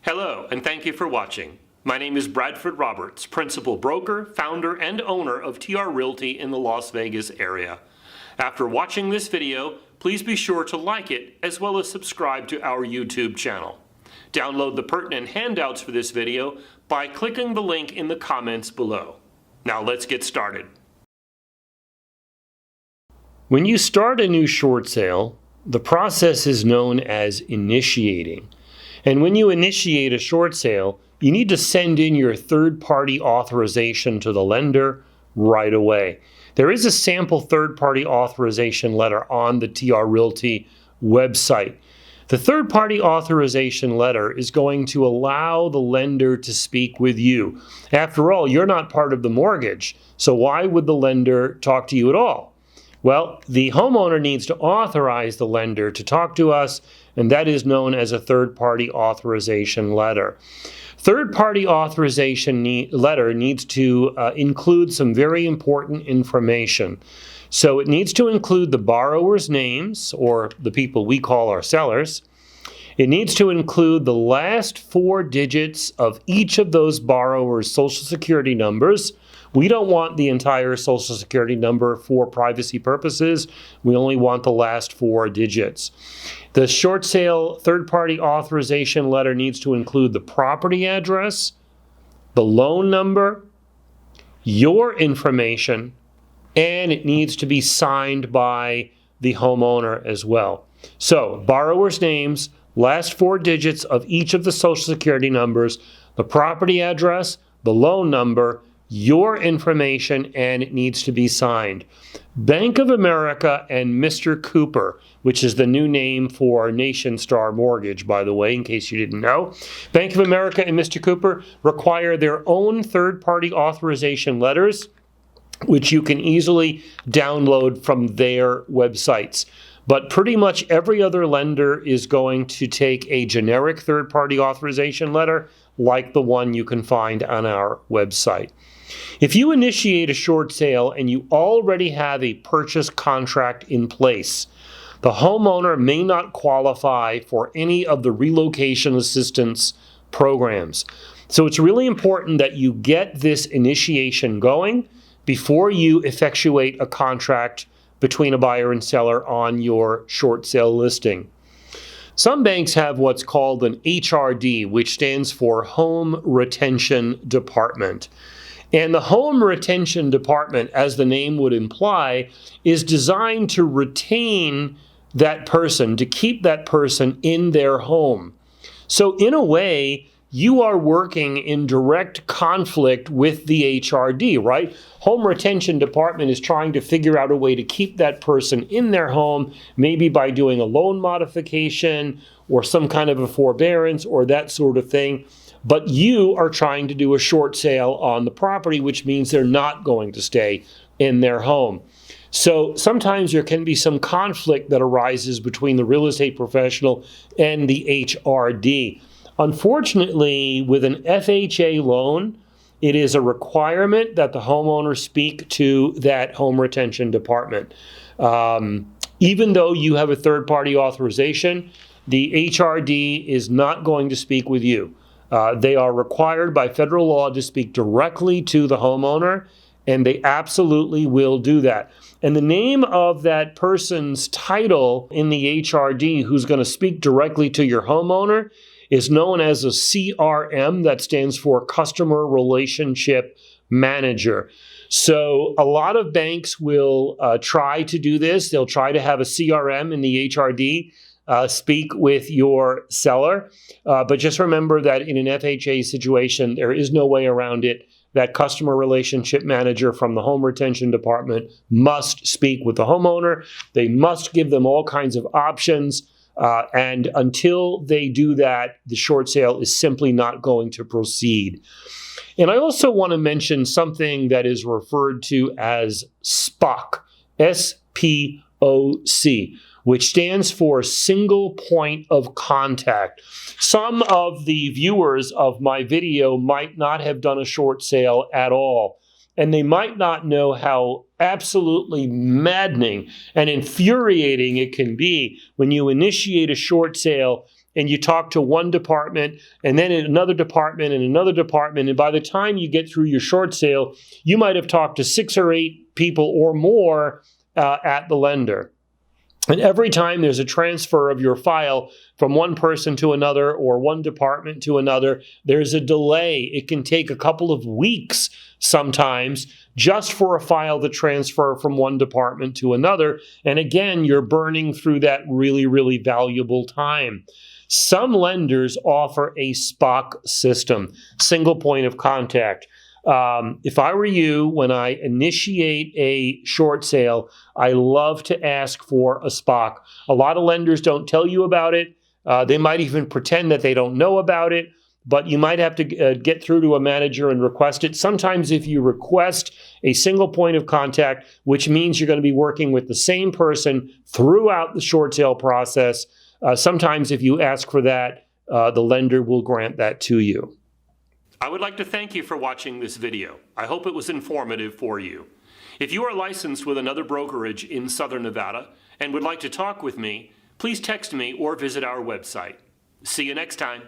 Hello, and thank you for watching. My name is Bradford Roberts, Principal Broker, Founder, and Owner of TR Realty in the Las Vegas area. After watching this video, please be sure to like it as well as subscribe to our YouTube channel. Download the pertinent handouts for this video by clicking the link in the comments below. Now let's get started. When you start a new short sale, the process is known as initiating. And when you initiate a short sale, you need to send in your third-party authorization to the lender right away. There is a sample third-party authorization letter on the TR Realty website. The third-party authorization letter is going to allow the lender to speak with you. After all, you're not part of the mortgage, so why would the lender talk to you at all? Well, the homeowner needs to authorize the lender to talk to us, and that is known as a third-party authorization letter. Third-party authorization letter needs to include some very important information. So it needs to include the borrower's names, or the people we call our sellers. It needs to include the last 4 digits of each of those borrowers' Social Security numbers. We don't want the entire Social Security number for privacy purposes. We only want the last 4 digits. The short sale third-party authorization letter needs to include the property address, the loan number, your information, and it needs to be signed by the homeowner as well. So, borrower's names, last 4 digits of each of the Social Security numbers, the property address, the loan number, your information, and it needs to be signed. Bank of America and Mr. Cooper, which is the new name for Nation Star Mortgage, by the way, in case you didn't know. Bank of America and Mr. Cooper require their own third-party authorization letters, which you can easily download from their websites. But pretty much every other lender is going to take a generic third-party authorization letter like the one you can find on our website. If you initiate a short sale and you already have a purchase contract in place, the homeowner may not qualify for any of the relocation assistance programs. So it's really important that you get this initiation going before you effectuate a contract between a buyer and seller on your short sale listing. Some banks have what's called an HRD, which stands for Home Retention Department. And the Home Retention Department, as the name would imply, is designed to retain that person, to keep that person in their home. So in a way, you are working in direct conflict with the HRD, right? Home Retention Department is trying to figure out a way to keep that person in their home, maybe by doing a loan modification or some kind of a forbearance or that sort of thing. But you are trying to do a short sale on the property, which means they're not going to stay in their home. So sometimes there can be some conflict that arises between the real estate professional and the HRD. Unfortunately, with an FHA loan, it is a requirement that the homeowner speak to that Home Retention Department. Even though you have a third-party authorization, the HRD is not going to speak with you. They are required by federal law to speak directly to the homeowner, and they absolutely will do that. And the name of that person's title in the HRD who's going to speak directly to your homeowner is known as a CRM, that stands for Customer Relationship Manager. So a lot of banks will try to do this. They'll try to have a CRM in the HRD speak with your seller. But just remember that in an FHA situation, there is no way around it. That customer relationship manager from the Home Retention Department must speak with the homeowner. They must give them all kinds of options. And until they do that, the short sale is simply not going to proceed. And I also want to mention something that is referred to as SPOC, S-P-O-C, which stands for Single Point of Contact. Some of the viewers of my video might not have done a short sale at all, and they might not know how absolutely maddening and infuriating it can be when you initiate a short sale and you talk to one department and then another department and another department. And by the time you get through your short sale, you might have talked to 6 or 8 people or more at the lender. And every time there's a transfer of your file from one person to another or one department to another, there's a delay. It can take a couple of weeks sometimes just for a file to transfer from one department to another. And again, you're burning through that really, really valuable time. Some lenders offer a SPOC system, single point of contact. If I were you, when I initiate a short sale, I love to ask for a SPOC. A lot of lenders don't tell you about it. They might even pretend that they don't know about it, but you might have to get through to a manager and request it. Sometimes if you request a single point of contact, which means you're going to be working with the same person throughout the short sale process, sometimes if you ask for that, the lender will grant that to you. I would like to thank you for watching this video. I hope it was informative for you. If you are licensed with another brokerage in Southern Nevada and would like to talk with me, please text me or visit our website. See you next time.